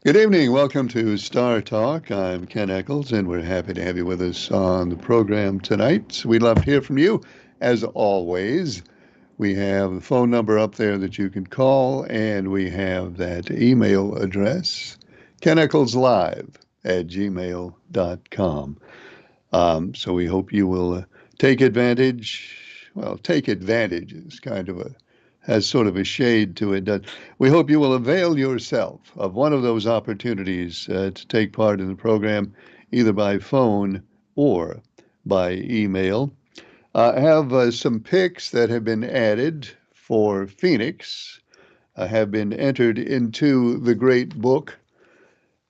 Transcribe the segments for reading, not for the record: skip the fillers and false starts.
Good evening. Welcome to Star Talk. I'm Ken Eccles, and we're happy to have you with us on the program tonight. We'd love to hear from you. As always, we have the phone number up there that you can call, and we have that email address, keneckleslive@gmail.com. So we hope you will take advantage. Well, take advantage is kind of a has sort of a shade to it. We hope you will avail yourself of one of those opportunities to take part in the program, either by phone or by email. I have some picks that have been added for Phoenix, have been entered into the great book.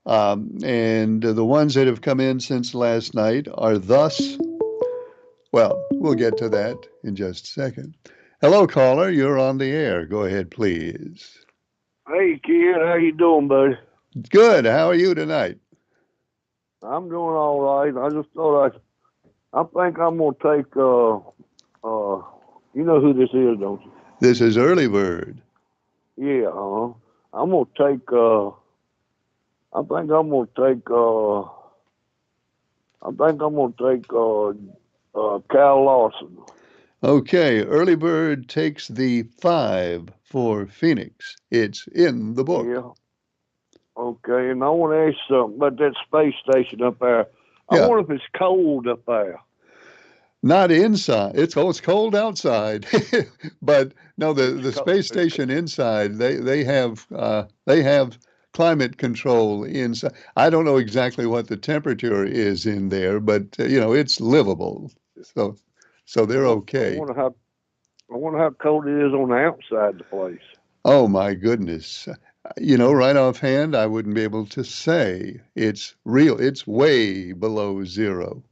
And the ones that have come in since last night are thus. Well, we'll get to that in just a second. Hello, caller. You're on the air. Go ahead, please. Hey kid, how you doing, buddy? Good. How are you tonight? I'm doing all right. I just thought I think I'm gonna take you know who this is, don't you? This is Early Bird. Yeah, I'm gonna take I think I'm gonna take I think I'm gonna take Cal Lawson. Okay, Early Bird takes the 5 for Phoenix. It's in the book. Yeah. Okay, and I want to ask you something about that space station up there. I Yeah, wonder if it's cold up there. not inside. It's cold outside, but no, the It's the cold. space station inside they have climate control inside. I don't know exactly what the temperature is in there, but it's livable. So so I they're wonder, I okay. wonder how I wonder how cold it is on the outside of the place. Oh my goodness. Right offhand, I wouldn't be able to say. It's real. It's way below zero.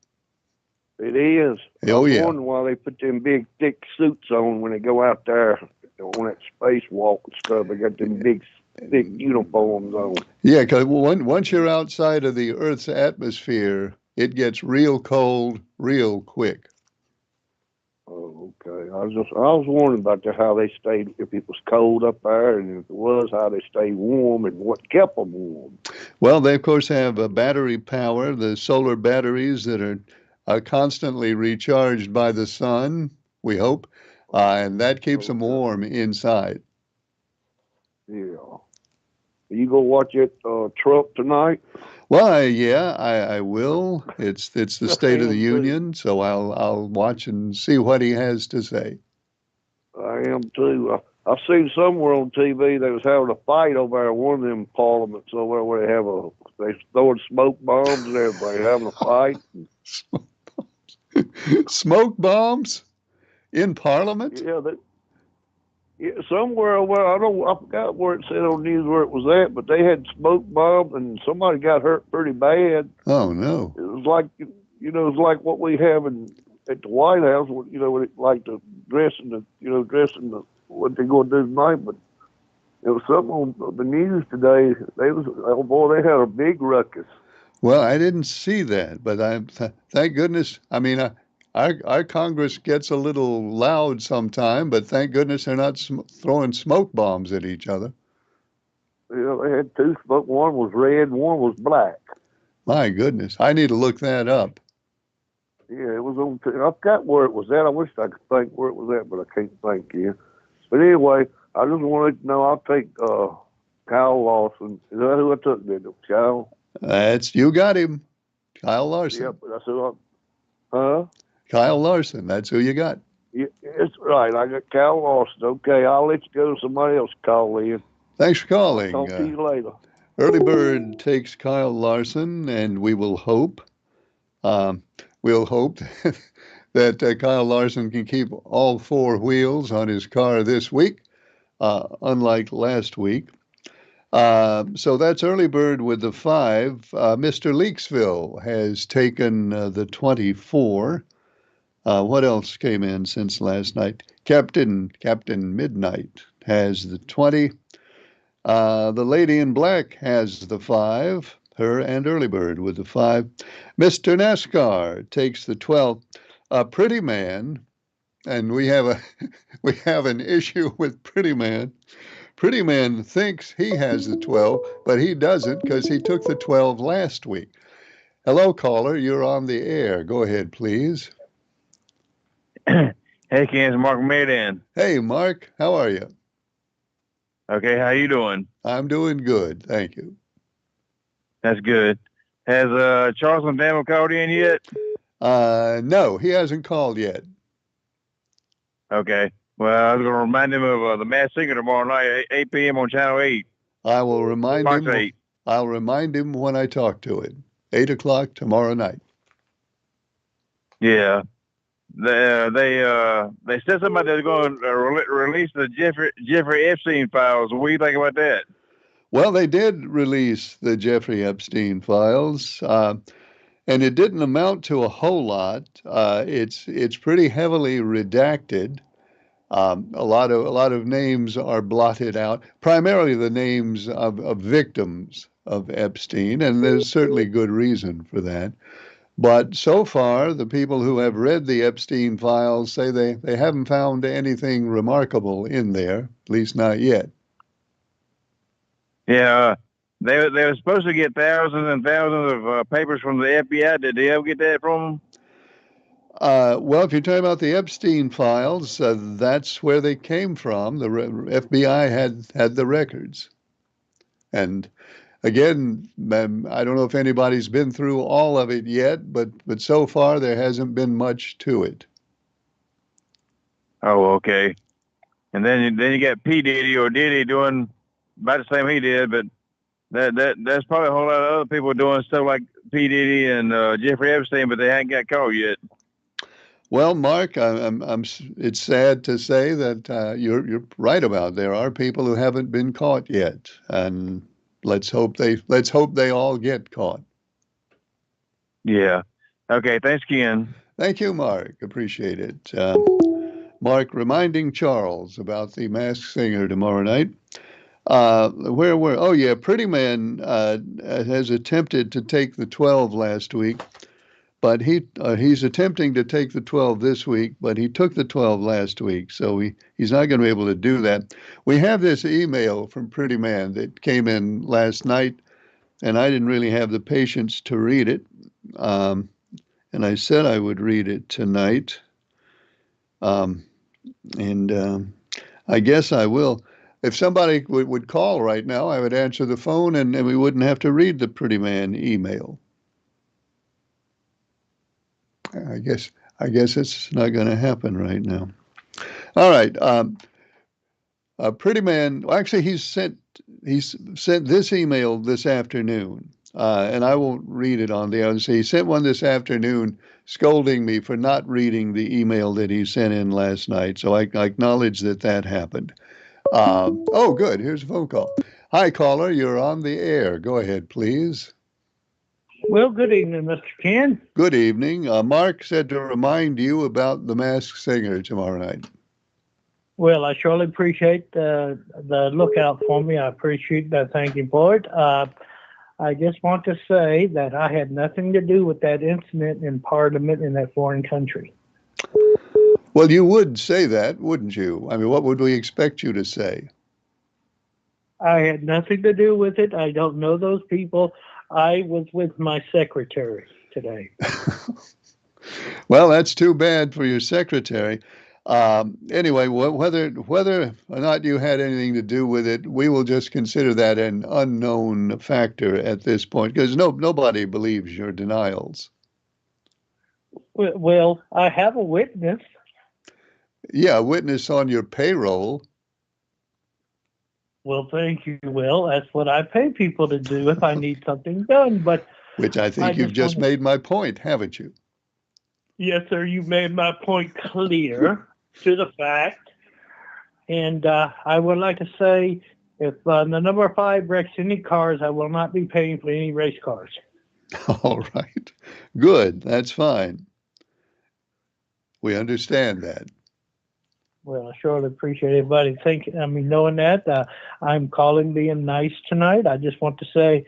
It is. I Oh was yeah. wondering why they put them big, thick suits on when they go out there on that spacewalk and stuff. They got them big, thick uniforms on. Yeah, because once you're outside of the Earth's atmosphere, it gets real cold real quick. Oh, okay. I was wondering about how they stayed, if it was cold up there, and if it was, how they stayed warm and what kept them warm. Well, they of course have battery power, the solar batteries that are constantly recharged by the sun, we hope, and that keeps them Okay. warm inside. Yeah. You go watch it Trump tonight? Well, yeah, I will. It's the I State of the am too. Union, so I'll watch and see what he has to say. I am too. I seen somewhere on TV they was having a fight over there at one of them parliaments over there where they throwing smoke bombs and everything, having a fight. Smoke bombs in Parliament? Yeah, yeah, somewhere over I forgot where it said on the news where it was at, but they had smoke bombs and somebody got hurt pretty bad. Oh no. It was like it was like what we have at the White House. When it like the dressing the what they're going to do tonight, but. It was something on the news today. Oh boy, they had a big ruckus. Well, I didn't see that, but thank goodness. I mean, our Congress gets a little loud sometime, but thank goodness they're not throwing smoke bombs at each other. They had two, but one was red and one was black. My goodness, I need to look that up. Yeah, it was on. I forgot where it was at. I wish I could think where it was at, but I can't think yet. But anyway, I just wanted to know. I'll take Kyle Lawson. Is that who I took? Did it? Kyle? That's you got him, Kyle Yep. Larson. That's who I. Huh? Kyle Larson. That's who you got. Yeah, it's right. I got Kyle Lawson. Okay, I'll let you go. Somebody else call in. Thanks for I'll calling. talk to you later. Early Bird takes Kyle Larson, and um, we'll hope that Kyle Larson can keep all four wheels on his car this week, unlike last week. So that's Early Bird with the 5. Mr. Leaksville has taken the 24. What else came in since last night? Captain Midnight has the 20. The Lady in Black has the 5. Her and Early Bird with the 5. Mr. NASCAR takes the 12. Pretty Man, and we have a we have an issue with Pretty Man. Pretty Man thinks he has the 12, but he doesn't because he took the 12 last week. Hello, caller. You're on the air. Go ahead, please. Hey, Ken, it's Mark Madan. Hey, Mark. How are you? Okay, how you doing? I'm doing good. Thank you. That's good. Has Charles and Daniel called in yet? No, he hasn't called yet. Okay. Well, I was going to remind him of the Masked Singer tomorrow night, 8 p.m. on Channel 8. I will remind Fox him. 8. I'll remind him when I talk to him. 8 o'clock tomorrow night. Yeah. They said somebody was going to release the Jeffrey Epstein files. What do you think about that? Well, they did release the Jeffrey Epstein files, and it didn't amount to a whole lot. It's pretty heavily redacted. A lot of names are blotted out, primarily the names of victims of Epstein, and there's certainly good reason for that. But so far, the people who have read the Epstein files say they haven't found anything remarkable in there, at least not yet. Yeah. They were supposed to get thousands and thousands of papers from the FBI. Did they ever get that from them? Well, if you're talking about the Epstein files, that's where they came from. The FBI had the records. And again, I don't know if anybody's been through all of it yet, but so far there hasn't been much to it. Oh, okay. And then you got P. Diddy or Diddy doing about the same he did, but that's probably a whole lot of other people doing stuff like P. Diddy and Jeffrey Epstein, but they haven't got caught yet. Well, Mark, it's sad to say that you're right about. There are people who haven't been caught yet, and let's hope they all get caught. Yeah. Okay. Thanks, Ken. Thank you, Mark. Appreciate it. Mark reminding Charles about the Masked Singer tomorrow night. Where were? Oh yeah, Pretty Man has attempted to take the 12 last week, but he's attempting to take the 12 this week, but he took the 12 last week, so he's not going to be able to do that. We have this email from Pretty Man that came in last night, and I didn't really have the patience to read it, and I said I would read it tonight, and I guess I will. If somebody would call right now, I would answer the phone, and we wouldn't have to read the Pretty Man email. I guess it's not going to happen right now. All right. Pretty Man. Well, actually, he's sent this email this afternoon, and I won't read it on the other. So he sent one this afternoon, scolding me for not reading the email that he sent in last night. So I acknowledge that happened. Oh, good. Here's a phone call. Hi, caller. You're on the air. Go ahead, please. Well, good evening, Mr. Ken. Good evening. Mark said to remind you about the Masked Singer tomorrow night. Well, I surely appreciate the lookout for me. I appreciate that. Thank you for it. I just want to say that I had nothing to do with that incident in Parliament in that foreign country. Well, you would say that, wouldn't you? I mean, what would we expect you to say? I had nothing to do with it. I don't know those people. I was with my secretary today. Well, that's too bad for your secretary. Anyway, whether or not you had anything to do with it, we will just consider that an unknown factor at this point, because nobody believes your denials. Well, I have a witness. Yeah, a witness on your payroll. Well, thank you, Will. That's what I pay people to do if I need something done. But which I think you've just made my point, haven't you? Yes, sir. You made my point clear to the fact. And I would like to say, if the number 5 wrecks any cars, I will not be paying for any race cars. All right. Good. That's fine. We understand that. Well, I surely appreciate everybody knowing that. I'm calling being nice tonight. I just want to say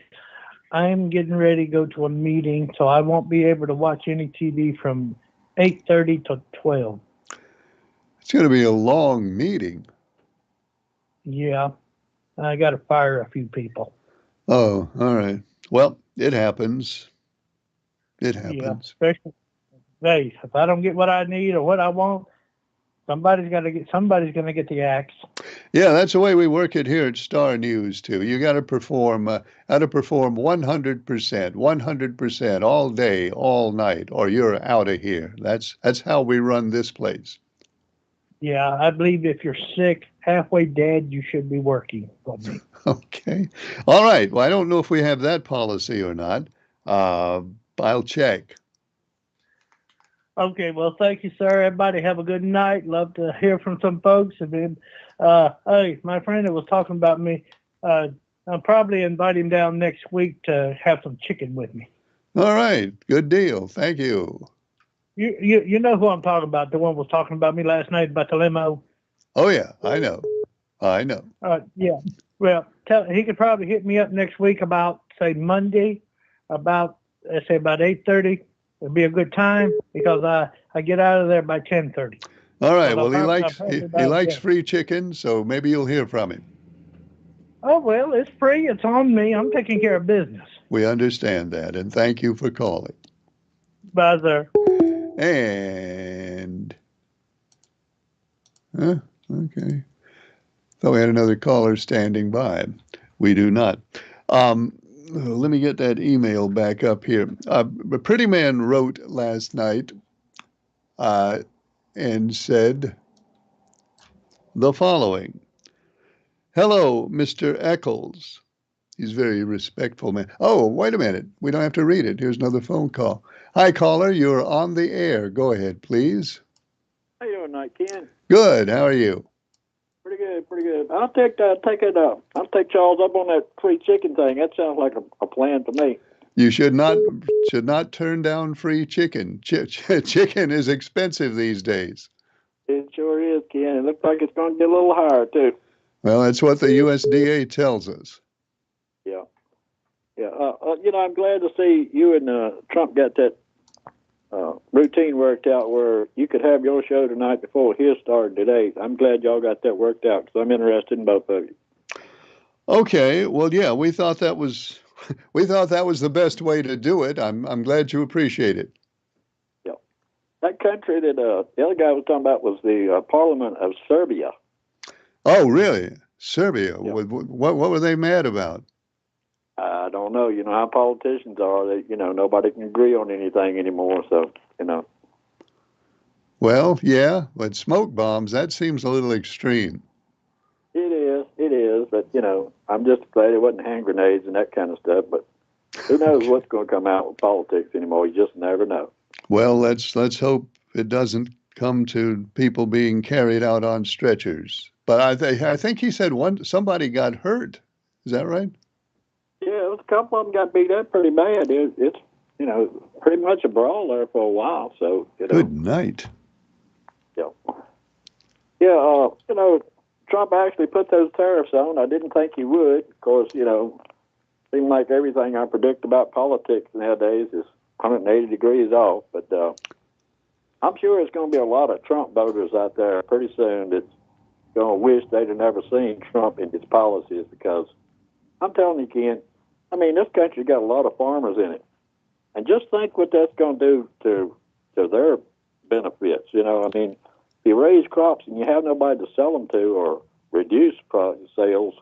I'm getting ready to go to a meeting, so I won't be able to watch any TV from 8:30 to 12. It's going to be a long meeting. Yeah. I got to fire a few people. Oh, all right. Well, it happens. It Yeah, happens. especially, hey, if I don't get what I need or what I want, somebody's going to get the axe. Yeah, that's the way we work it here at Star News too. You got to perform, 100%, 100% all day, all night, or you're out of here. That's how we run this place. Yeah, I believe if you're sick, halfway dead, you should be working for me. Okay. All right. Well, I don't know if we have that policy or not. Uh, I'll check. Okay, well, thank you, sir. Everybody have a good night. Love to hear from some folks. And then, hey, my friend that was talking about me, I'll probably invite him down next week to have some chicken with me. All right. Good deal. Thank you. You know who I'm talking about? The one was talking about me last night about the limo. Oh yeah, I know. I know. Yeah. Well, he could probably hit me up next week about say Monday, about let's say about 8:30. It'll be a good time because I get out of there by 10:30. All right. So Well, he likes yeah. free chicken, so maybe you'll hear from him. Oh well, it's free. It's on me. I'm taking care of business. We understand that, and thank you for calling. Bye, sir. And okay. Thought we had another caller standing by. We do not. Let me get that email back up here. A pretty man wrote last night and said the following. Hello, Mr. Eccles. He's a very respectful man. Oh, wait a minute. We don't have to read it. Here's another phone call. Hi, caller. You're on the air. Go ahead, please. How you doing tonight, Ken? Good. How are you? Pretty good, pretty good. I'll take Charles up on that free chicken thing. That sounds like a plan to me. You should not turn down free chicken. Chicken is expensive these days. It sure is, Ken. It looks like it's going to get a little higher too. Well, that's what the USDA tells us. Yeah, yeah. I'm glad to see you and Trump got that routine worked out where you could have your show tonight before his started today. I'm glad y'all got that worked out because I'm interested in both of you. Okay. Well, yeah, we thought that was the best way to do it. I'm glad you appreciate it. Yeah. That country that the other guy was talking about was the Parliament of Serbia. Oh, really? Serbia? Yeah. What were they mad about? I don't know. You know how politicians are. They, nobody can agree on anything anymore. So, Well, yeah, but smoke bombs, that seems a little extreme. It is. But, I'm just glad it wasn't hand grenades and that kind of stuff. But who knows what's going to come out with politics anymore? You just never know. Well, let's hope it doesn't come to people being carried out on stretchers. But I think he said somebody got hurt. Is that right? Yeah, a couple of them got beat up pretty bad. It's pretty much a brawl there for a while. So Good night. Yeah. Trump actually put those tariffs on. I didn't think he would. Of course, seems like everything I predict about politics nowadays is 180 degrees off. But I'm sure it's going to be a lot of Trump voters out there pretty soon that's going to wish they'd have never seen Trump in his policies because I'm telling you, Ken, this country got a lot of farmers in it. And just think what that's going to do to their benefits. If you raise crops and you have nobody to sell them to or reduce product sales,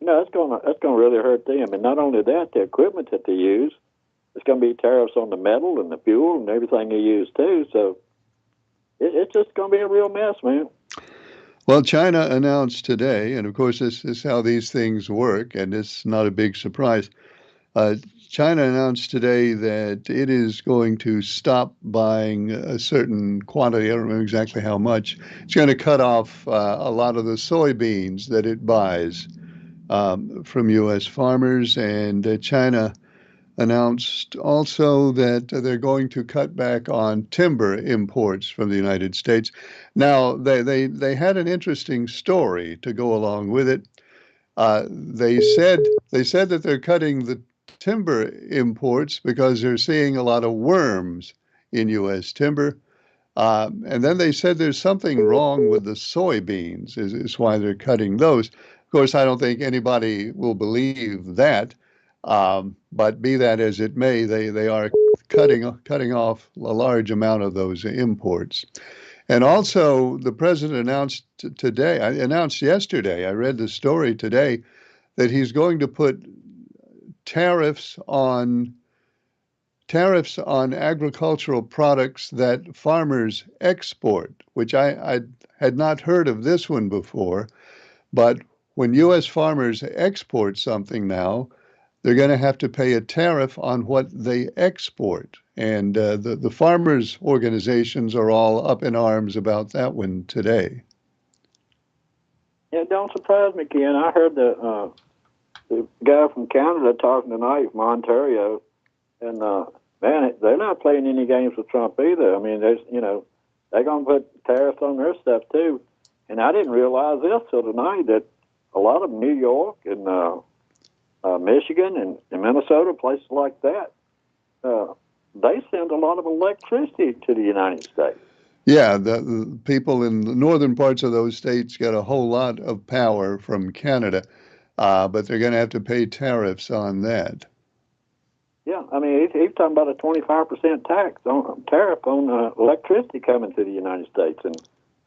that's going to really hurt them. And not only that, the equipment that they use, there's going to be tariffs on the metal and the fuel and everything they use too. So it's just going to be a real mess, man. Well, China announced today, and of course this is how these things work, and it's not a big surprise. China announced today that it is going to stop buying a certain quantity. I don't know exactly how much. It's going to cut off a lot of the soybeans that it buys from U.S. farmers, and China announced also that they're going to cut back on timber imports from the United States. Now, they had an interesting story to go along with it. They said that they're cutting the timber imports because they're seeing a lot of worms in U.S. timber. And then they said there's something wrong with the soybeans is why they're cutting those. Of course, I don't think anybody will believe that. But be that as it may, they are cutting off a large amount of those imports. And also, the president announced yesterday, I read the story today, that he's going to put tariffs on agricultural products that farmers export, which I had not heard of this one before. But when U.S. farmers export something now, they're going to have to pay a tariff on what they export. And the farmers' organizations are all up in arms about that one today. Yeah, it don't surprise me, Ken. I heard the guy from Canada talking tonight from Ontario, and man, they're not playing any games with Trump either. I mean, they're going to put tariffs on their stuff too. And I didn't realize this till tonight, that a lot of New York and Michigan and Minnesota, places like that, they send a lot of electricity to the United States. Yeah, the people in the northern parts of those states get a whole lot of power from Canada, but they're going to have to pay tariffs on that. Yeah, I mean, he's talking about a 25% tariff on electricity coming to the United States, and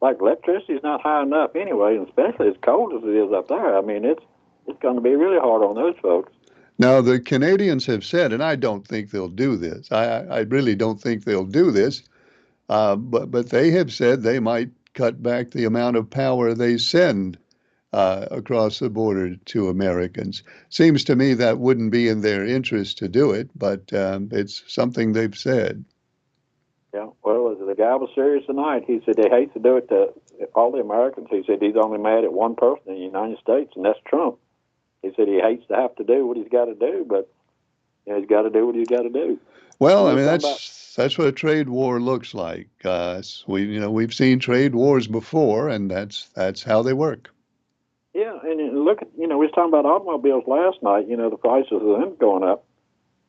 like electricity is not high enough anyway, and especially as cold as it is up there. I mean, it's going to be really hard on those folks. Now, the Canadians have said, and I don't think they'll do this. I really don't think they'll do this, but they have said they might cut back the amount of power they send across the border to Americans. Seems to me that wouldn't be in their interest to do it, but it's something they've said. Yeah, well, the guy was serious tonight. He said he hates to do it to all the Americans. He said he's only mad at one person in the United States, and that's Trump. He said he hates to have to do what he's got to do, but he's got to do what he's got to do. Well, I mean, that's what a trade war looks like. We've seen trade wars before, and that's how they work. Yeah, and look at, we was talking about automobiles last night. The prices of them going up.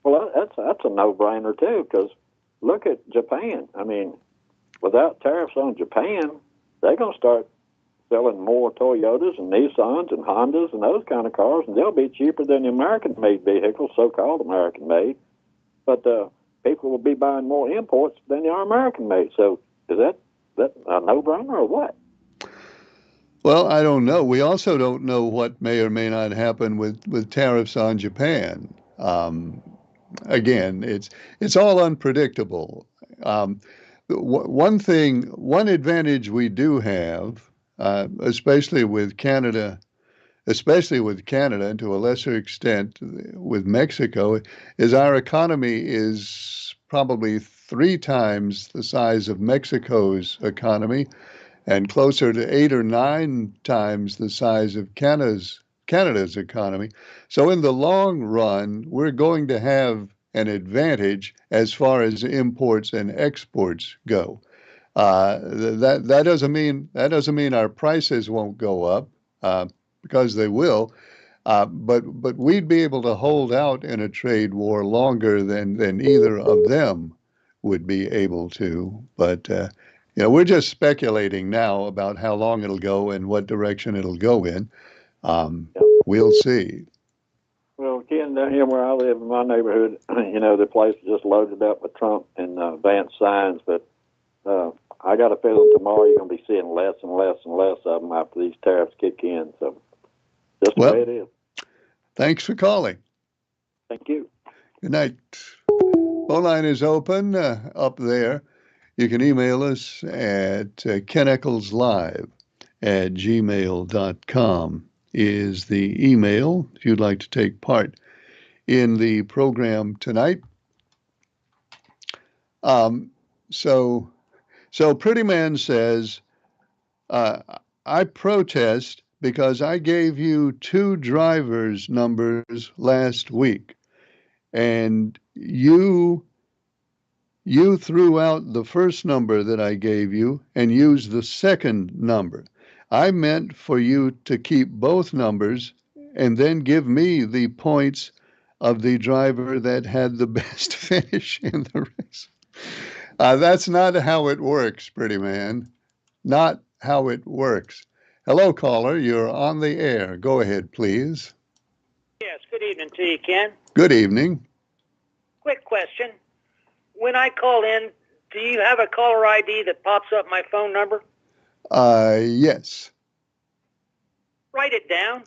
Well, that's a no-brainer too, because look at Japan. I mean, without tariffs on Japan, they're going to start selling more Toyotas and Nissans and Hondas and those kind of cars, and they'll be cheaper than the American-made vehicles, so-called American-made. But people will be buying more imports than they are American-made. So is that a no-brainer or what? Well, I don't know. We also don't know what may or may not happen with tariffs on Japan. Again, it's all unpredictable. One advantage we do have, especially with Canada, and to a lesser extent with Mexico, is our economy is probably 3 times the size of Mexico's economy, and closer to 8 or 9 times the size of Canada's economy. So in the long run, we're going to have an advantage as far as imports and exports go. That doesn't mean our prices won't go up, because they will. But we'd be able to hold out in a trade war longer than either of them would be able to. But we're just speculating now about how long it'll go and what direction it'll go in. We'll see. Well, Ken, down here where I live in my neighborhood, the place is just loaded up with Trump and Vance signs. But I got a feeling tomorrow you're going to be seeing less and less and less of them after these tariffs kick in. So just the way it is. Thanks for calling. Thank you. Good night. Phone line is open up there. You can email us at keneccleslive@gmail.com is the email if you'd like to take part in the program tonight. So Pretty Man says, I protest because I gave you 2 drivers' numbers last week, and you threw out the first number that I gave you and used the second number. I meant for you to keep both numbers and then give me the points of the driver that had the best finish in the race. That's not how it works, Pretty Man. Not how it works. Hello, caller. You're on the air. Go ahead, please. Yes, good evening to you, Ken. Good evening. Quick question. When I call in, do you have a caller ID that pops up my phone number? Yes. Write it down.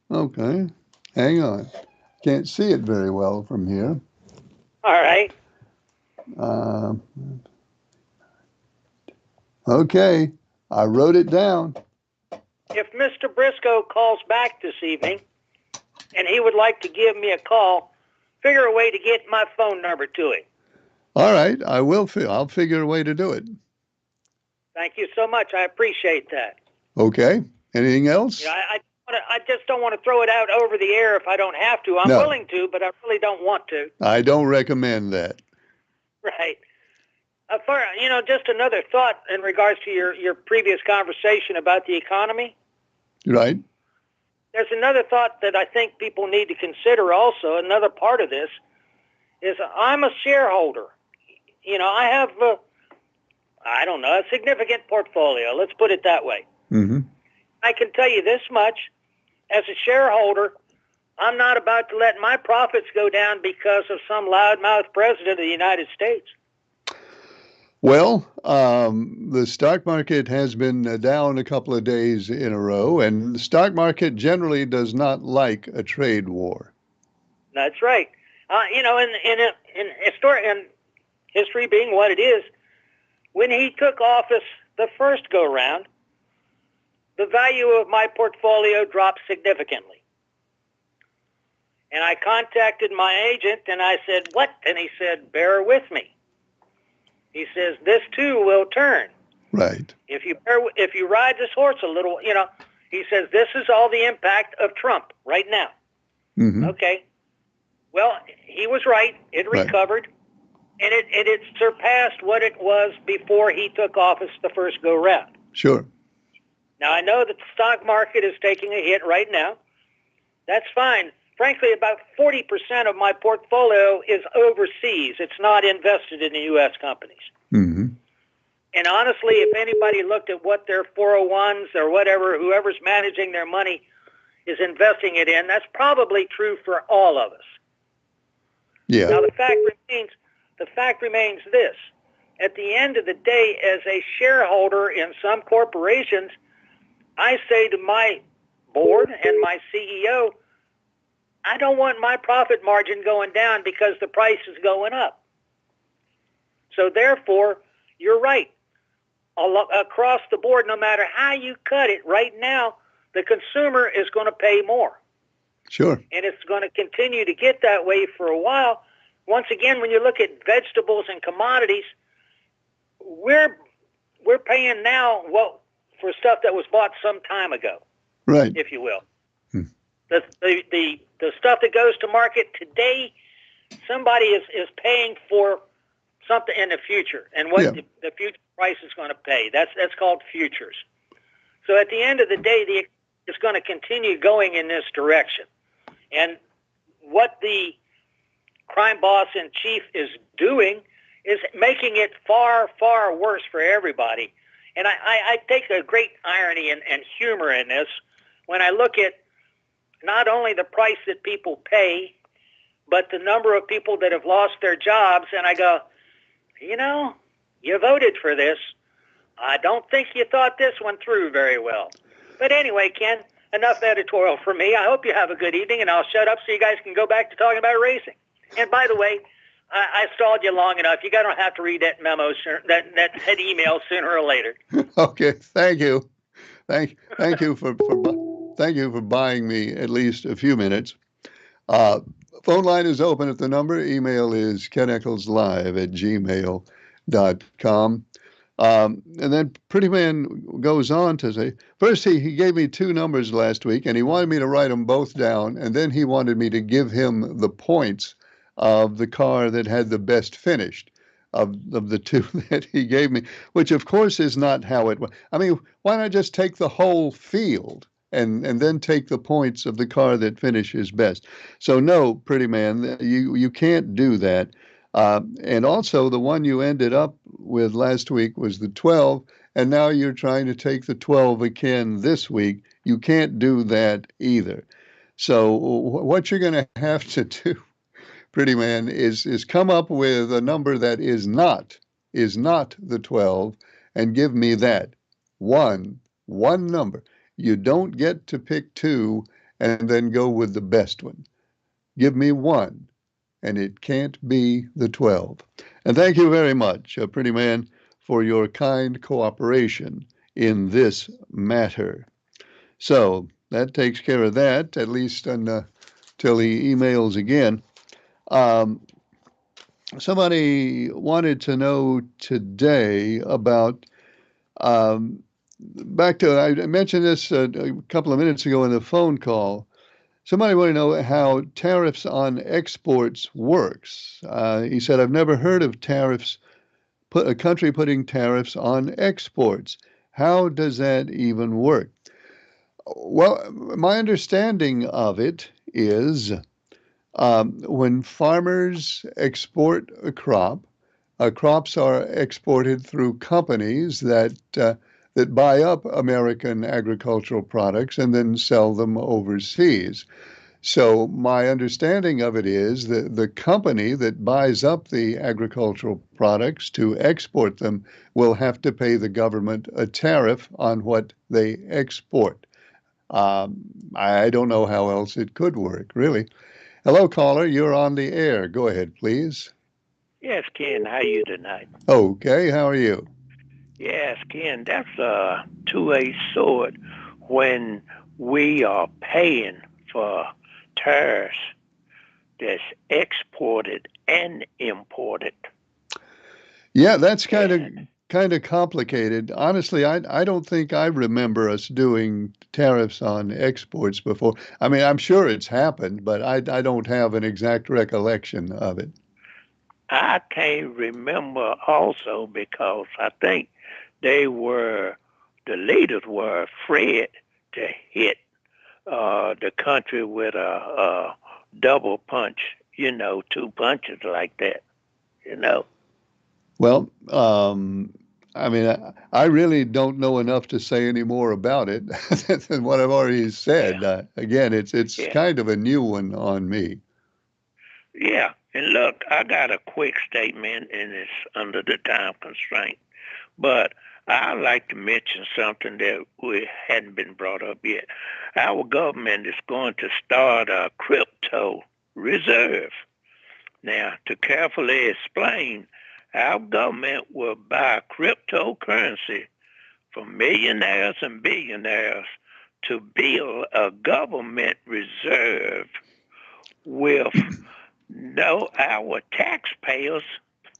Okay. Hang on. Can't see it very well from here. All right. Okay. I wrote it down. If Mr. Briscoe calls back this evening and he would like to give me a call, figure a way to get my phone number to him. All right. I will. I'll figure a way to do it. Thank you so much. I appreciate that. Okay. Anything else? You know, I just don't want to throw it out over the air if I don't have to. I'm No. willing to, but I really don't want to. I don't recommend that. Right. Just another thought in regards to your previous conversation about the economy. Right. There's another thought that I think people need to consider also. Another part of this is I'm a shareholder. I have, a significant portfolio. Let's put it that way. Mm-hmm. I can tell you this much. As a shareholder, I'm not about to let my profits go down because of some loudmouth president of the United States. Well, the stock market has been down a couple of days in a row, and the stock market generally does not like a trade war. That's right. In history being what it is, when he took office the first go round, the value of my portfolio dropped significantly. And I contacted my agent and I said, "What?" And he said, "Bear with me." He says, "This too will turn. Right. If you ride this horse a little, he says, this is all the impact of Trump right now." Mm-hmm. Okay. Well, he was right. It Right. recovered, and it surpassed what it was before he took office the first go round. Sure. Now, I know that the stock market is taking a hit right now. That's fine. Frankly, about 40% of my portfolio is overseas. It's not invested in the U.S. companies. Mm-hmm. And honestly, if anybody looked at what their 401s or whatever, whoever's managing their money is investing it in, that's probably true for all of us. Yeah. Now, the fact remains this. At the end of the day, as a shareholder in some corporations, I say to my board and my CEO, I don't want my profit margin going down because the price is going up. So therefore, you're right. Across the board, no matter how you cut it, right now, the consumer is going to pay more. Sure. And it's going to continue to get that way for a while. Once again, when you look at vegetables and commodities, we're paying now for stuff that was bought some time ago, Right. if you will. Hmm. The stuff that goes to market today, somebody is paying for something in the future, and what the future price is going to pay. That's called futures. So at the end of the day, it's going to continue going in this direction. And what the crime boss in chief is doing is making it far, far worse for everybody. And I take a great irony and humor in this when I look at not only the price that people pay, but the number of people that have lost their jobs. And I go, you voted for this. I don't think you thought this one through very well. But anyway, Ken, enough editorial for me. I hope you have a good evening, and I'll shut up so you guys can go back to talking about racing. And by the way, I stalled you long enough. You don't have to read that memo, that email sooner or later. Okay. Thank you. Thank you for buying me at least a few minutes. Phone line is open at the number. Email is keneccleslive@gmail.com. And then Pretty Man goes on to say, first he gave me two numbers last week, and he wanted me to write them both down, and then he wanted me to give him the points of the car that had the best finish of the two that he gave me, which of course is not how it was. I mean, why not just take the whole field and then take the points of the car that finishes best? So no, Pretty Man, you can't do that. And also the one you ended up with last week was the 12, and now you're trying to take the 12 again this week. You can't do that either. So what you're going to have to do, pretty man, is come up with a number that is not the 12 and give me that. One number. You don't get to pick two and then go with the best one. Give me one, and it can't be the 12. And thank you very much, pretty man, for your kind cooperation in this matter. So that takes care of that, at least until he emails again. Somebody wanted to know today about back to, I mentioned this a couple of minutes ago in the phone call. Somebody wanted to know how tariffs on exports works. He said, I've never heard of tariffs, a country putting tariffs on exports. How does that even work? Well, my understanding of it is when farmers export a crop, crops are exported through companies that buy up American agricultural products and then sell them overseas. So my understanding of it is that the company that buys up the agricultural products to export them will have to pay the government a tariff on what they export. I don't know how else it could work, really. Hello, caller. You're on the air. Go ahead, please. Yes, Ken. How you tonight? Okay. How are you? Yes, Ken. That's a two-edged sword when we are paying for tariffs that's exported and imported. Yeah, that's kind of complicated. Honestly, I don't think I remember us doing tariffs on exports before. I mean, I'm sure it's happened, but I don't have an exact recollection of it. I can't remember also because I think the leaders were afraid to hit the country with a double punch, two punches like that, Well, I mean, I really don't know enough to say any more about it than what I've already said. Yeah. Again, it's Yeah. kind of a new one on me. Yeah, and look, I got a quick statement, and it's under the time constraint. But I'd like to mention something that we hadn't been brought up yet. Our government is going to start a crypto reserve. Now, to carefully explain, our government will buy cryptocurrency from millionaires and billionaires to build a government reserve with our taxpayers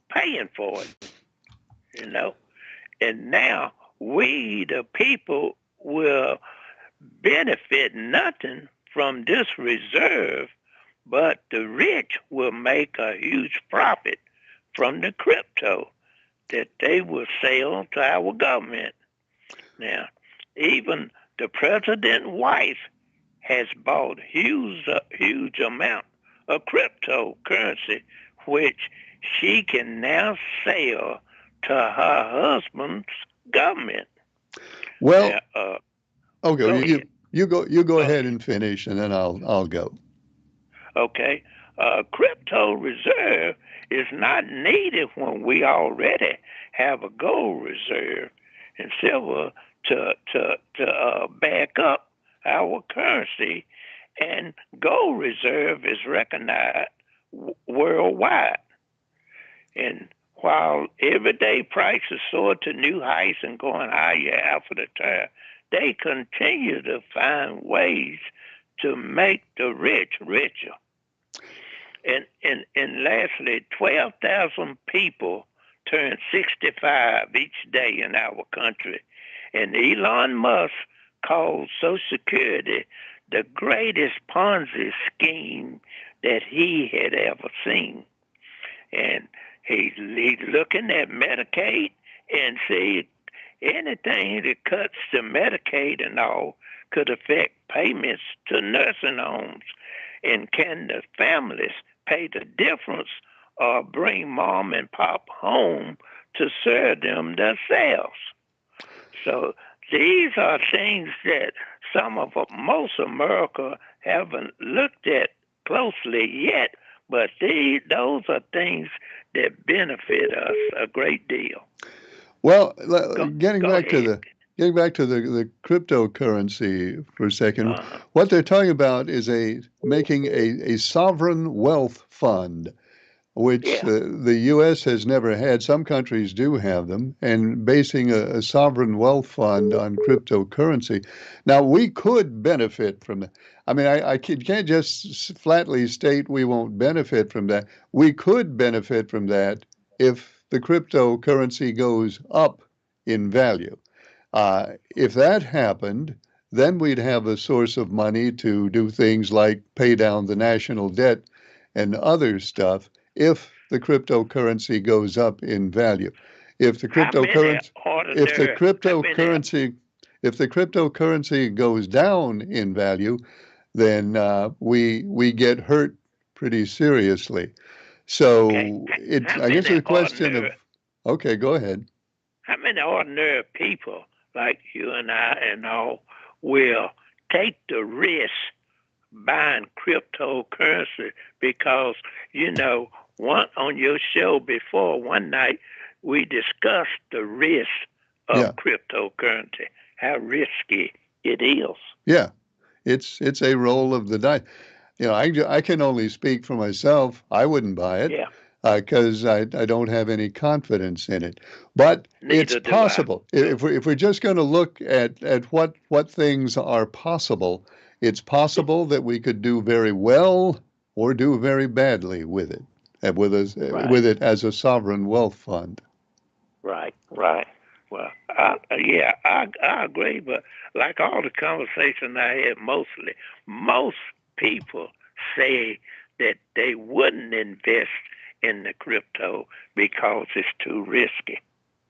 paying for it, And now we, the people, will benefit nothing from this reserve, but the rich will make a huge profit from the crypto that they will sell to our government. Now, even the president's wife has bought huge amount of cryptocurrency, which she can now sell to her husband's government. Well, now, okay, you go ahead and finish, and then I'll go. Okay, crypto reserve is not needed when we already have a gold reserve and silver to back up our currency, and gold reserve is recognized worldwide. And while everyday prices soar to new heights and going higher after the tariff, they continue to find ways to make the rich richer. And lastly, 12,000 people turn 65 each day in our country. And Elon Musk called Social Security the greatest Ponzi scheme that he had ever seen. And he's looking at Medicaid and see anything that cuts to Medicaid and all could affect payments to nursing homes. And can the families pay the difference or bring mom and pop home to serve them themselves? So these are things that most America haven't looked at closely yet, but those are things that benefit us a great deal. Well, Go ahead. getting back to the cryptocurrency for a second, Uh-huh. what they're talking about is making a sovereign wealth fund, which Yeah. the U.S. has never had. Some countries do have them, and basing a sovereign wealth fund on cryptocurrency. Now, we could benefit from that. I mean, I can't just flatly state we won't benefit from that. We could benefit from that if the cryptocurrency goes up in value. If that happened, then we'd have a source of money to do things like pay down the national debt and other stuff if the cryptocurrency goes up in value. If the How many cryptocurrency if the ordinary? How many? cryptocurrency if the cryptocurrency goes down in value, then we get hurt pretty seriously. Okay. So How I guess many it's a question of ordinary? okay, go ahead. How many ordinary people like you and I and all will take the risk buying cryptocurrency? Because one on your show before one night we discussed the risk of Yeah. cryptocurrency, how risky it is. Yeah. It's a roll of the dice. I can only speak for myself. I wouldn't buy it Yeah, because I don't have any confidence in it. But it's neither do I. possible. If we're just going to look at what things are possible, it's possible that we could do very well or do very badly with it, Right, with it as a sovereign wealth fund. right. Well, I agree, but like all the conversation I had, most people say that they wouldn't invest in the crypto because it's too risky,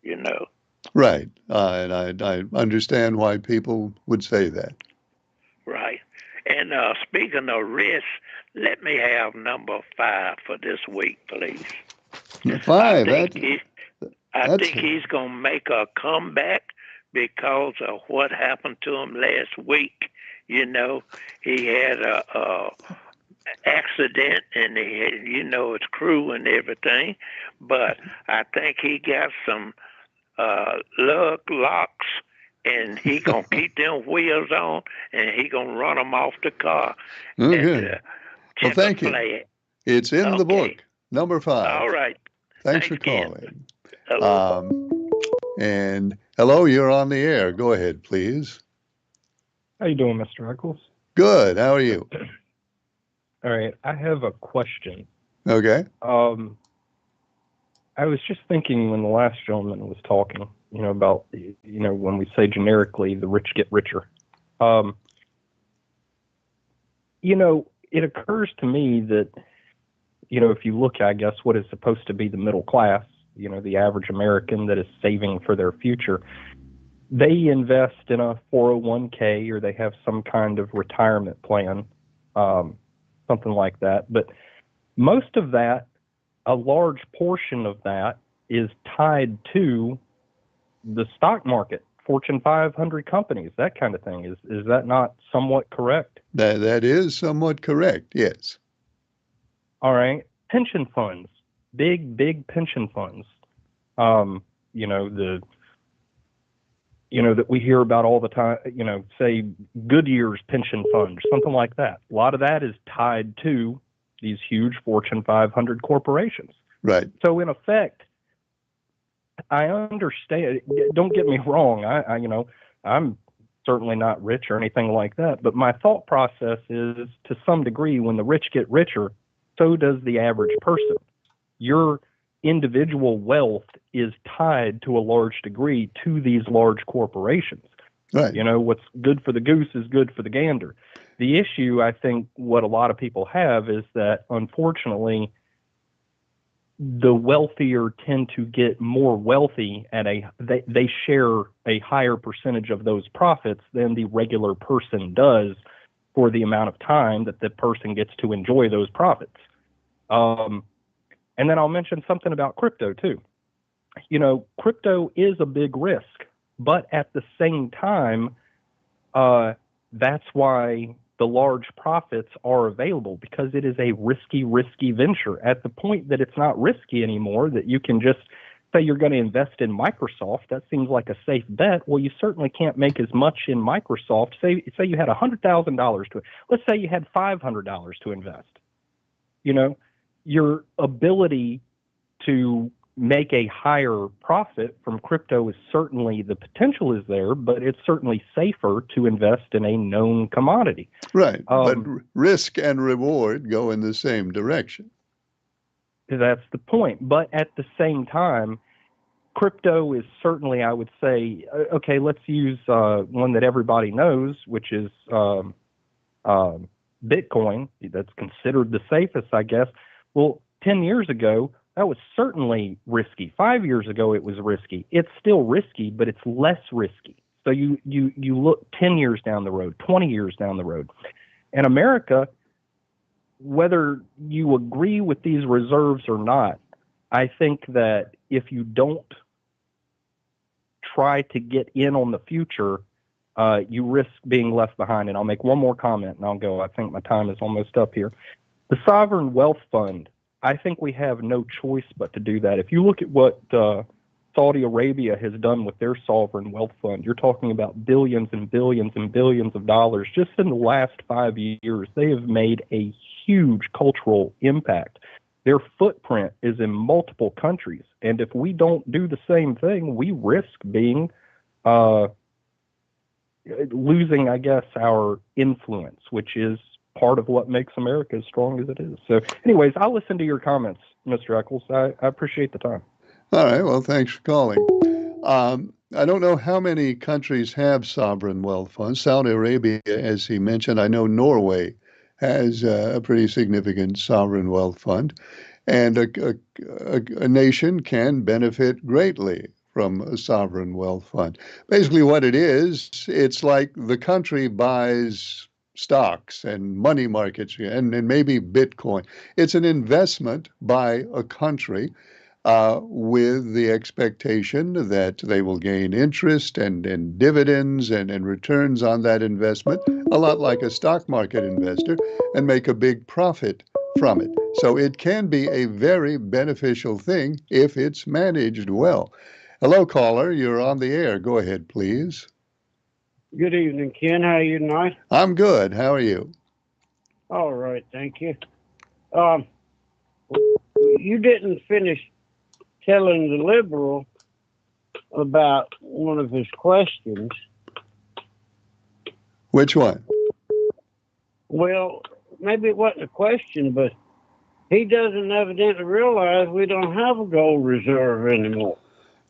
you know. Right. And I understand why people would say that. Right. And speaking of risk, let me have number 5 for this week, please. I Five. think he, I That's think he's gonna make a comeback because of what happened to him last week. He had a accident and he had, his crew and everything, but I think he got some lug locks and he gonna keep them wheels on and he gonna run them off the car oh, and good. Well, tip a thank you. flag. It's in the Okay. book, number 5. All right. Thanks for Ken. calling. Hello. And hello, you're on the air. Go ahead, please. How you doing, Mr. Eccles? Good. How are you? All right, I have a question. Okay. I was just thinking when the last gentleman was talking, about, when we say generically, the rich get richer. It occurs to me that, if you look, I guess, what is supposed to be the middle class, the average American that is saving for their future, they invest in a 401k or they have some kind of retirement plan, something like that. But most of that, a large portion of that, is tied to the stock market, Fortune 500 companies, that kind of thing. Is that not somewhat correct? That is somewhat correct. Yes. All right. Pension funds, big pension funds. That we hear about all the time, say Goodyear's pension fund or something like that. A lot of that is tied to these huge Fortune 500 corporations. Right. So in effect, I understand. Don't get me wrong. I'm certainly not rich or anything like that. But my thought process is, to some degree, when the rich get richer, so does the average person. Your individual wealth is tied to a large degree to these large corporations. Right. What's good for the goose is good for the gander. The issue, I think, what a lot of people have is that, unfortunately, the wealthier tend to get more wealthy at they share a higher percentage of those profits than the regular person does for the amount of time that the person gets to enjoy those profits. And then I'll mention something about crypto too. Crypto is a big risk. But at the same time, that's why the large profits are available, because it is a risky venture. At the point that it's not risky anymore, that you can just say you're going to invest in Microsoft, that seems like a safe bet. Well, you certainly can't make as much in Microsoft. Say you had $100,000 to, let's say you had $500 to invest. You know, your ability to make a higher profit from crypto is certainly, the potential is there, but it's certainly safer to invest in a known commodity. Right. But risk and reward go in the same direction. That's the point. But at the same time, crypto is certainly, I would say, okay, let's use one that everybody knows, which is Bitcoin. That's considered the safest, I guess. Well, 10 years ago, that was certainly risky. 5 years ago, it was risky. It's still risky, but it's less risky. So you look 10 years down the road, 20 years down the road. And America, whether you agree with these reserves or not, I think that if you don't try to get in on the future, you risk being left behind. And I'll make one more comment and I'll go. I think my time is almost up here. The Sovereign Wealth Fund, I think we have no choice but to do that. If you look at what Saudi Arabia has done with their sovereign wealth fund, you're talking about billions and billions and billions of dollars. Just in the last 5 years, they have made a huge cultural impact. Their footprint is in multiple countries. And if we don't do the same thing, we risk being losing, I guess, our influence, which is part of what makes America as strong as it is. So anyways, I'll listen to your comments, Mr. Eccles. I appreciate the time. All right. Well, thanks for calling. I don't know how many countries have sovereign wealth funds. Saudi Arabia, as he mentioned, I know Norway has a pretty significant sovereign wealth fund, and a nation can benefit greatly from a sovereign wealth fund. Basically what it is, it's like the country buys stocks and money markets and maybe Bitcoin. It's an investment by a country with the expectation that they will gain interest and dividends and returns on that investment, a lot like a stock market investor, and make a big profit from it. So it can be a very beneficial thing if it's managed well. Hello, caller. You're on the air. Go ahead, please. Good evening, Ken. How are you tonight? I'm good. How are you? All right, thank you. You didn't finish telling the liberal about one of his questions. Which one? Well, maybe it wasn't a question, but he doesn't evidently realize we don't have a gold reserve anymore.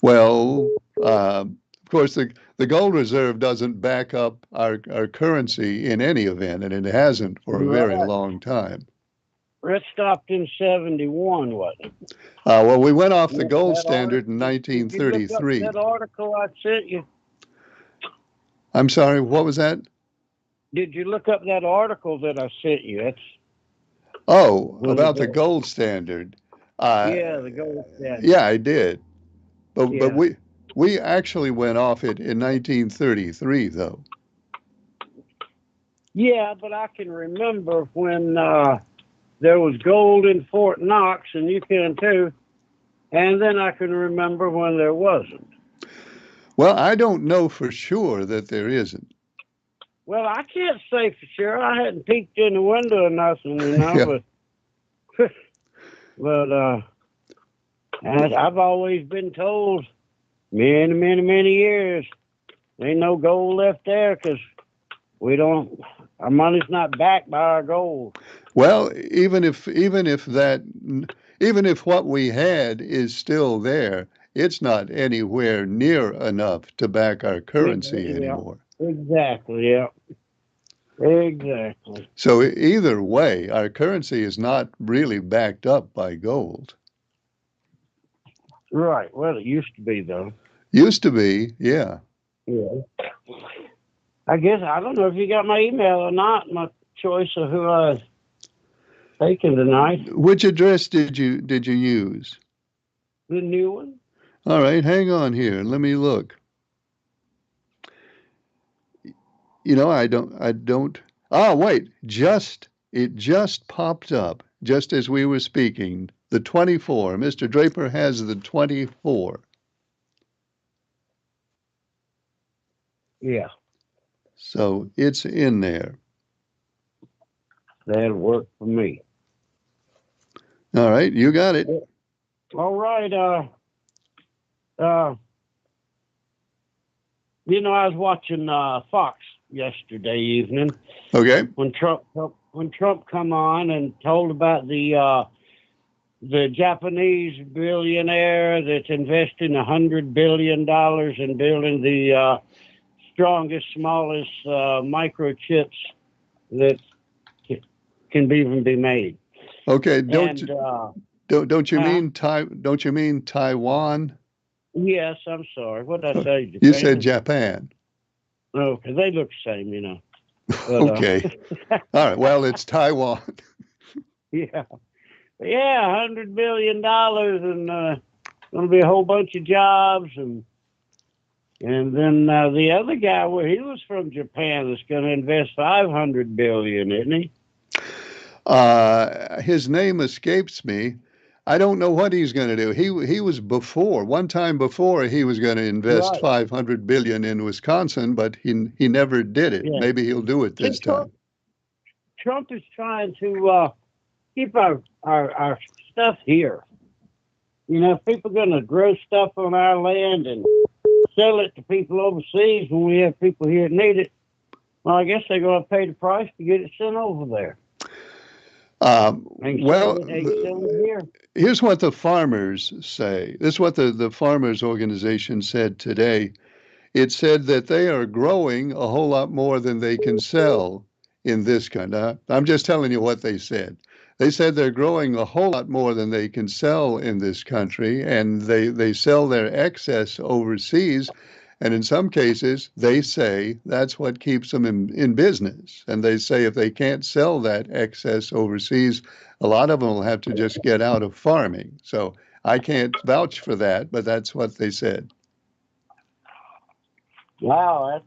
Well, of course, the gold reserve doesn't back up our currency in any event, and it hasn't for a very long time. That stopped in 71, wasn't it? Well, we went off the gold standard in 1933. That article I sent you. I'm sorry, what was that? Did you look up that article that I sent you? About the gold standard. Yeah, the gold standard. Yeah, I did. But we actually went off it in 1933, though. Yeah, but I can remember when there was gold in Fort Knox, and you can too. And then I can remember when there wasn't. Well, I don't know for sure that there isn't. Well, I can't say for sure. I hadn't peeked in the window or nothing, you know. Yeah. But and I've always been told many years, ain't no gold left there because our money's not backed by our gold. Well, even if what we had is still there, it's not anywhere near enough to back our currency anymore. Exactly, yeah. Exactly. So either way, our currency is not really backed up by gold. Right. Well, it used to be, though. Used to be, yeah. Yeah. I guess, I don't know if you got my email or not, my choice of who I was taking tonight. Which address did you use? The new one. All right, hang on here. Let me look. I don't. Oh, wait, it just popped up just as we were speaking. The 24. Mr. Draper has the 24. Yeah, So it's in there. that'll work for me. All right, you got it. All right. I was watching Fox yesterday evening Okay. when Trump come on and told about the Japanese billionaire that's investing $100 billion in building the strongest, smallest microchips that can even be made. Okay. Don't you mean Taiwan? Yes, I'm sorry. What did I say? You Japan? said Japan. Oh, because they look the same, But, Okay. All right. Well, it's Taiwan. Yeah. Yeah, $100 billion and going to be a whole bunch of jobs. And then the other guy, he was from Japan, is going to invest $500 billion, isn't he? His name escapes me. I don't know what he's going to do. He was one time before he was going to invest Right. 500 billion in Wisconsin, but he never did it. Yeah. Maybe he'll do it this time. Trump is trying to keep our stuff here. If people are going to grow stuff on our land and sell it to people overseas when we have people here that need it, well, I guess they're going to pay the price to get it sent over there. Here's what the farmers say. This is what the farmers organization said today. It said that they are growing a whole lot more than they can sell in this country. I'm just telling you what they said. They said they're growing a whole lot more than they can sell in this country, and they sell their excess overseas. And in some cases, they say that's what keeps them in business. And they say if they can't sell that excess overseas, a lot of them will have to just get out of farming. So I can't vouch for that, but that's what they said. Wow,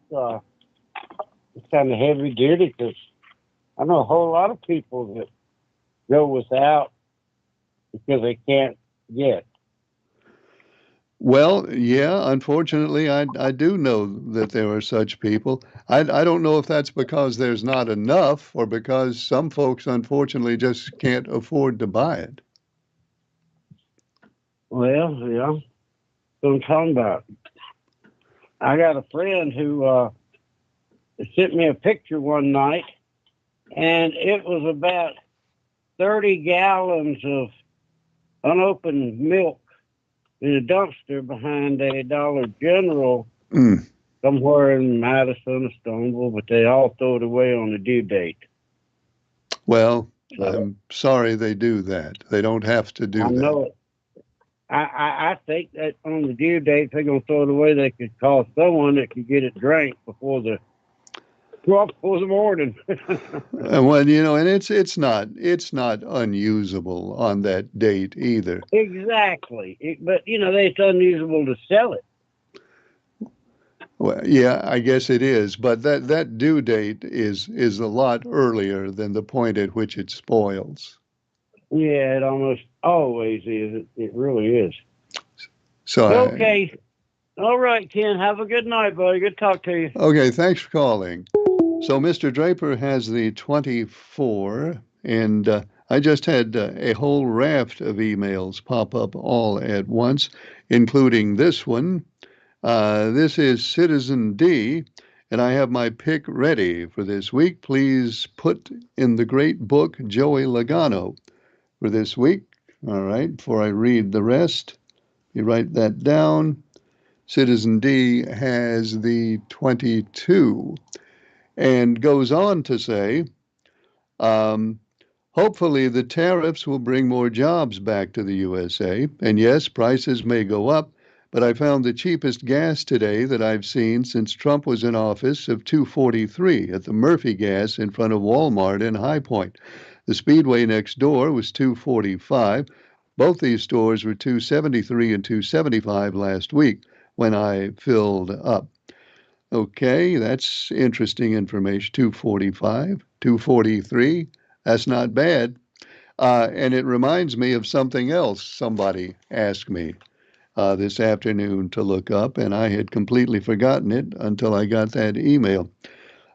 it's kind of heavy duty because I know a whole lot of people that go without because they can't get. Well, yeah, unfortunately, I do know that there are such people. I don't know if that's because there's not enough or because some folks, unfortunately, just can't afford to buy it. Well, yeah, that's what I'm talking about. I got a friend who sent me a picture one night, and it was about 30 gallons of unopened milk in a dumpster behind a Dollar General somewhere in Madison or Stoneville, but they all throw it away on the due date. Well, I'm sorry they do that. They don't have to do that. I know it. I think that on the due date, they're going to throw it away. They could call someone that could get it drank before the morning. Well, and it's not unusable on that date either. Exactly. But it's unusable to sell it. Well, yeah, I guess it is, but that due date is a lot earlier than the point at which it spoils. Yeah, it almost always is. It really is. So okay. All right, Ken. Have a good night, buddy. Good to talk to you. Okay, thanks for calling. So Mr. Draper has the 24, and I just had a whole raft of emails pop up all at once, including this one. This is Citizen D, and I have my pick ready for this week. Please put in the great book Joey Logano for this week. All right, before I read the rest, you write that down. Citizen D has the 22 and goes on to say, hopefully the tariffs will bring more jobs back to the USA. And yes, prices may go up, but I found the cheapest gas today that I've seen since Trump was in office of $2.43 at the Murphy Gas in front of Walmart in High Point. The Speedway next door was $2.45. Both these stores were $2.73 and $2.75 last week when I filled up. Okay, that's interesting information. 245, 243. That's not bad. And it reminds me of something else somebody asked me this afternoon to look up, and I had completely forgotten it until I got that email.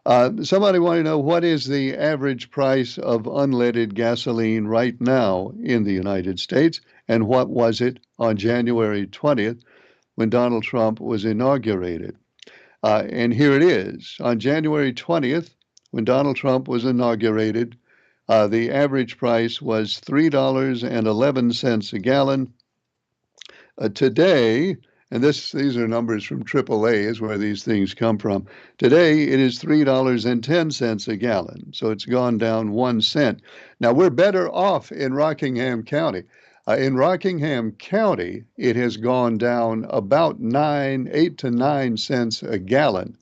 Somebody wanted to know what is the average price of unleaded gasoline right now in the United States, and what was it on January 20th when Donald Trump was inaugurated? And here it is. On January 20th, when Donald Trump was inaugurated, the average price was $3.11 a gallon. Today, and these are numbers from AAA, is where these things come from. Today, it is $3.10 a gallon, so it's gone down 1 cent. Now, we're better off in Rockingham County. In Rockingham County, it has gone down about 8 to 9 cents a gallon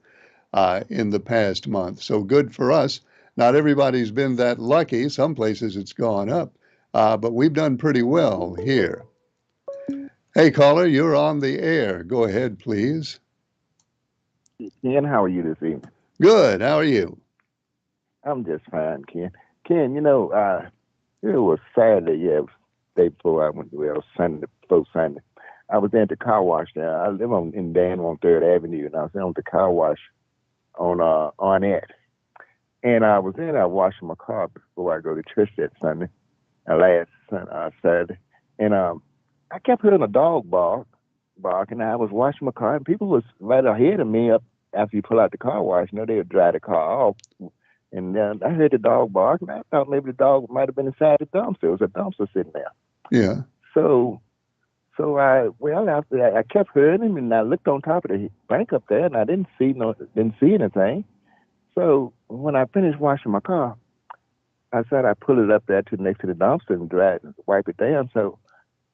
in the past month. So good for us. Not everybody's been that lucky. Some places it's gone up, but we've done pretty well here. Hey, caller, you're on the air. Go ahead, please. Ken, how are you this evening? Good. How are you? I'm just fine, Ken. Ken, it was Saturday, day before I went, Sunday, before Sunday. I was at the car wash there. I live in Danville on 3rd Avenue, and I was on the car wash on Arnett. And I was washing my car before I go to church that Sunday, last Saturday. And I kept hearing a dog bark, and I was washing my car, and people was right ahead of me up after you pull out the car wash. They would drive the car off. And I heard the dog bark, and I thought maybe the dog might have been inside the dumpster. It was a dumpster sitting there. Yeah. So after that, I kept hearing him, and I looked on top of the bank up there, and I didn't see anything. So when I finished washing my car, I said I pull it up there next to the dumpster and wipe it down. So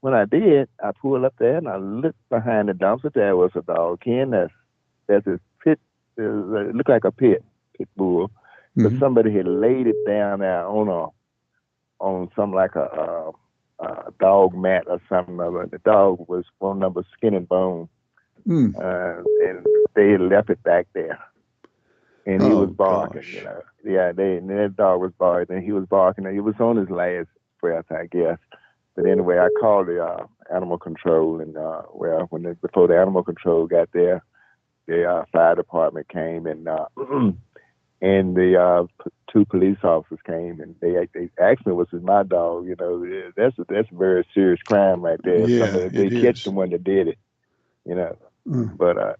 when I did, I pulled up there and I looked behind the dumpster. There was a dog, Ken. There's a pit. It looked like a pit bull, but somebody had laid it down there on some like a dog mat or something. The dog was one number skin and bone, and they had left it back there. And he was barking, gosh. And that dog was barking, and he was barking, and it was on his last breath, I guess. But anyway, I called the animal control, and before the animal control got there, the fire department came, and the 2 police officers came, and they asked me, "Was it my dog?" That's a very serious crime right there. Yeah, They catch someone that did it, But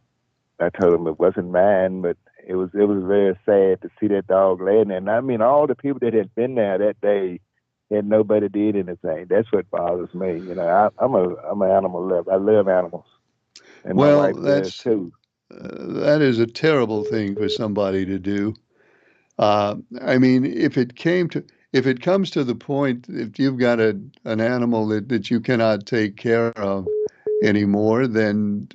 I told them it wasn't mine, but it was very sad to see that dog laying there. And I mean, all the people that had been there that day, and nobody did anything. That's what bothers me. I'm an animal lover. I love animals, and my wife does too. That is a terrible thing for somebody to do. I mean, if it comes to the point, if you've got an animal that you cannot take care of anymore, then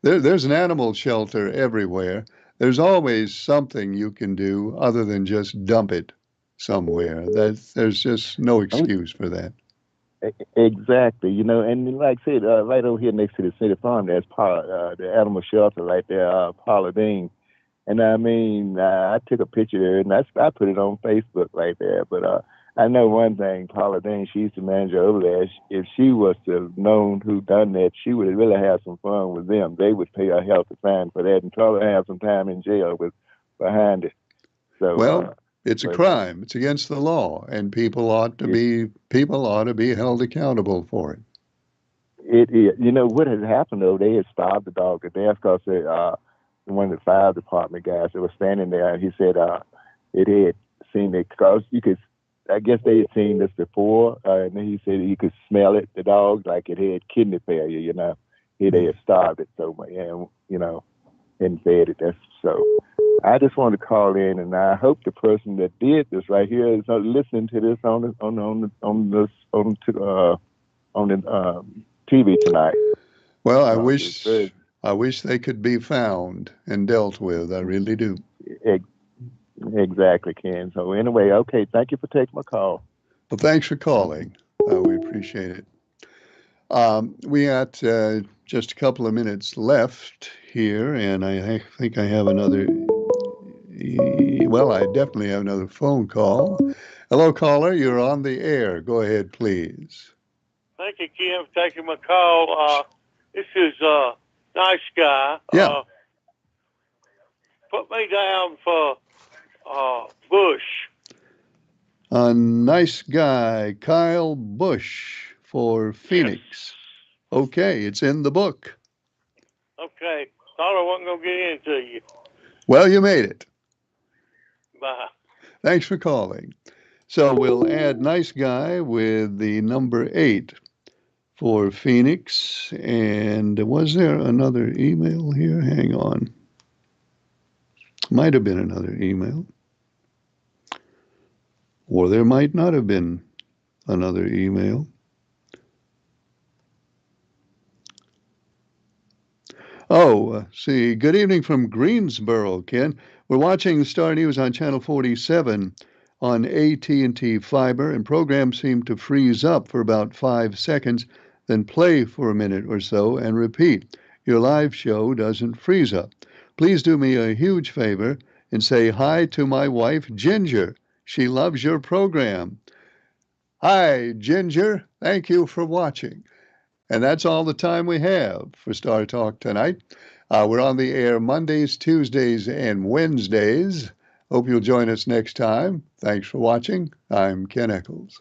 there's an animal shelter everywhere. There's always something you can do other than just dump it somewhere. There's just no excuse for that. Exactly, and like I said, right over here next to the city farm, there's the animal shelter right there, Paula Dean. And I mean, I took a picture there, and I put it on Facebook right there. But I know one thing, Paula Dean, she's the manager over there. If she was to have known who done that, she would really have some fun with them. They would pay her healthy fine for that and probably have some time in jail behind it. So, it's a crime. It's against the law, and people ought to be held accountable for it. It is. What had happened though? They had starved the dog to death because one of the fire department guys that was standing there, he said it had seen it because I guess they had seen this before, and then he said he could smell it, the dog, like it had kidney failure, They had starved it so much, and fed it. So I just wanted to call in, and I hope the person that did this right here is listening to this on the TV tonight. Well, I wish they could be found and dealt with. I really do. Exactly, Ken. So anyway, okay, thank you for taking my call. Well, thanks for calling. We appreciate it. We got just a couple of minutes left here, and I think I have another. Well, I definitely have another phone call. Hello, caller. You're on the air. Go ahead, please. Thank you, Kim, for taking my call. This is Nice Guy. Yeah. Put me down for Bush. A Nice Guy, Kyle Busch for Phoenix. Yes. Okay, it's in the book. Okay. Thought I wasn't going to get into you. Well, you made it. Bye. Thanks for calling. So we'll add Nice Guy with the number 8 for Phoenix. And was there another email here? Hang on. Might have been another email. Or there might not have been another email. Oh, see, good evening from Greensboro, Ken. We're watching Star News on Channel 47 on AT&T Fiber, and programs seem to freeze up for about 5 seconds, then play for a minute or so and repeat. Your live show doesn't freeze up. Please do me a huge favor and say hi to my wife, Ginger. She loves your program. Hi, Ginger. Thank you for watching. And that's all the time we have for Star Talk tonight. We're on the air Mondays, Tuesdays, and Wednesdays. Hope you'll join us next time. Thanks for watching. I'm Ken Eccles.